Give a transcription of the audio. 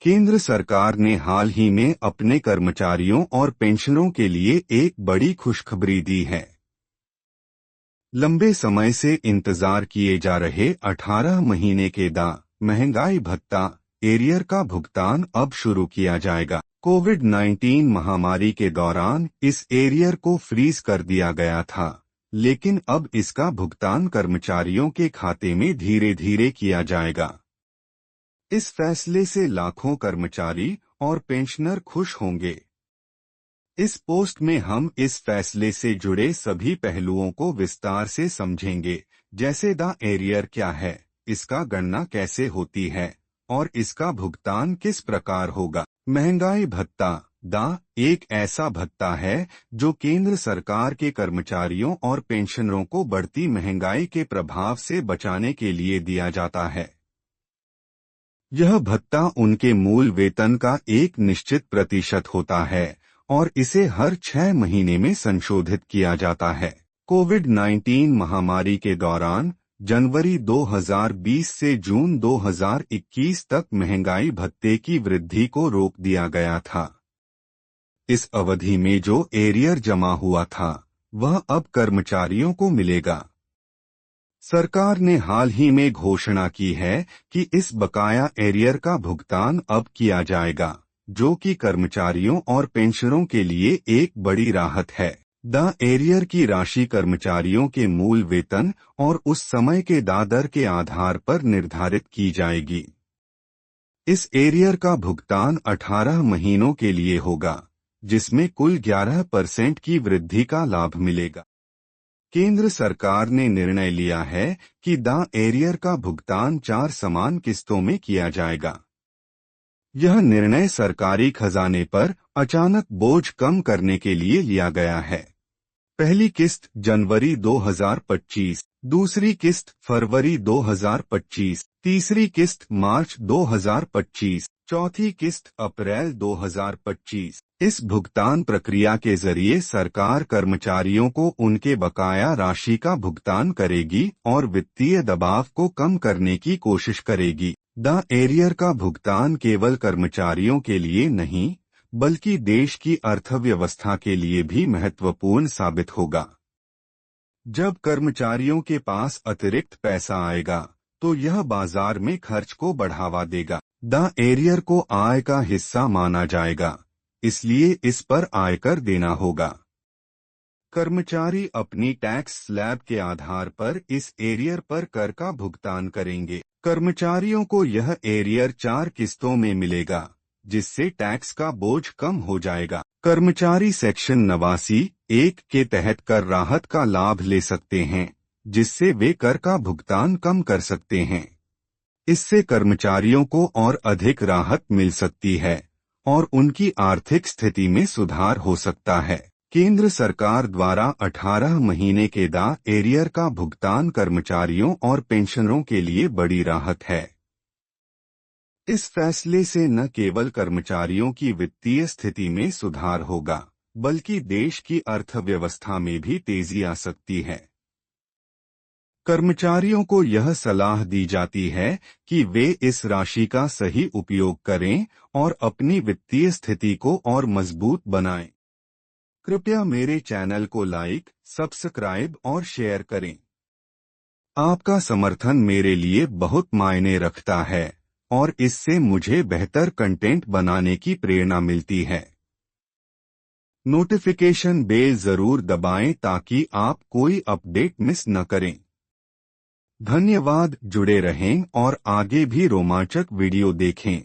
केंद्र सरकार ने हाल ही में अपने कर्मचारियों और पेंशनरों के लिए एक बड़ी खुशखबरी दी है। लंबे समय से इंतजार किए जा रहे 18 महीने के महंगाई भत्ता एरियर का भुगतान अब शुरू किया जाएगा। कोविड-19 महामारी के दौरान इस एरियर को फ्रीज कर दिया गया था, लेकिन अब इसका भुगतान कर्मचारियों के खाते में धीरे धीरे किया जाएगा। इस फैसले से लाखों कर्मचारी और पेंशनर खुश होंगे। इस पोस्ट में हम इस फैसले से जुड़े सभी पहलुओं को विस्तार से समझेंगे, जैसे एरियर क्या है, इसका गणना कैसे होती है और इसका भुगतान किस प्रकार होगा। महंगाई भत्ता एक ऐसा भत्ता है जो केंद्र सरकार के कर्मचारियों और पेंशनरों को बढ़ती महंगाई के प्रभाव से बचाने के लिए दिया जाता है। यह भत्ता उनके मूल वेतन का एक निश्चित प्रतिशत होता है और इसे हर 6 महीने में संशोधित किया जाता है। कोविड-19 महामारी के दौरान जनवरी 2020 से जून 2021 तक महंगाई भत्ते की वृद्धि को रोक दिया गया था। इस अवधि में जो एरियर जमा हुआ था, वह अब कर्मचारियों को मिलेगा। सरकार ने हाल ही में घोषणा की है कि इस बकाया एरियर का भुगतान अब किया जाएगा, जो कि कर्मचारियों और पेंशनरों के लिए एक बड़ी राहत है। एरियर की राशि कर्मचारियों के मूल वेतन और उस समय के दर के आधार पर निर्धारित की जाएगी। इस एरियर का भुगतान 18 महीनों के लिए होगा, जिसमें कुल 11% की वृद्धि का लाभ मिलेगा। केंद्र सरकार ने निर्णय लिया है कि एरियर का भुगतान 4 समान किस्तों में किया जाएगा। यह निर्णय सरकारी खजाने पर अचानक बोझ कम करने के लिए लिया गया है। पहली किस्त जनवरी 2025, दूसरी किस्त फरवरी 2025, तीसरी किस्त मार्च 2025, चौथी किस्त अप्रैल 2025। इस भुगतान प्रक्रिया के जरिए सरकार कर्मचारियों को उनके बकाया राशि का भुगतान करेगी और वित्तीय दबाव को कम करने की कोशिश करेगी। एरियर का भुगतान केवल कर्मचारियों के लिए नहीं, बल्कि देश की अर्थव्यवस्था के लिए भी महत्वपूर्ण साबित होगा। जब कर्मचारियों के पास अतिरिक्त पैसा आएगा, तो यह बाजार में खर्च को बढ़ावा देगा। एरियर को आय का हिस्सा माना जाएगा, इसलिए इस पर आयकर देना होगा। कर्मचारी अपनी टैक्स स्लैब के आधार पर इस एरियर पर कर का भुगतान करेंगे। कर्मचारियों को यह एरियर 4 किस्तों में मिलेगा, जिससे टैक्स का बोझ कम हो जाएगा। कर्मचारी सेक्शन 89(1) के तहत कर राहत का लाभ ले सकते हैं, जिससे वे कर का भुगतान कम कर सकते हैं। इससे कर्मचारियों को और अधिक राहत मिल सकती है और उनकी आर्थिक स्थिति में सुधार हो सकता है। केंद्र सरकार द्वारा 18 महीने के एरियर का भुगतान कर्मचारियों और पेंशनरों के लिए बड़ी राहत है। इस फैसले से न केवल कर्मचारियों की वित्तीय स्थिति में सुधार होगा, बल्कि देश की अर्थव्यवस्था में भी तेजी आ सकती है। कर्मचारियों को यह सलाह दी जाती है कि वे इस राशि का सही उपयोग करें और अपनी वित्तीय स्थिति को और मजबूत बनाएं। कृपया मेरे चैनल को लाइक, सब्सक्राइब और शेयर करें। आपका समर्थन मेरे लिए बहुत मायने रखता है और इससे मुझे बेहतर कंटेंट बनाने की प्रेरणा मिलती है। नोटिफिकेशन बेल जरूर दबाएं ताकि आप कोई अपडेट मिस न करें। धन्यवाद। जुड़े रहें और आगे भी रोमांचक वीडियो देखें।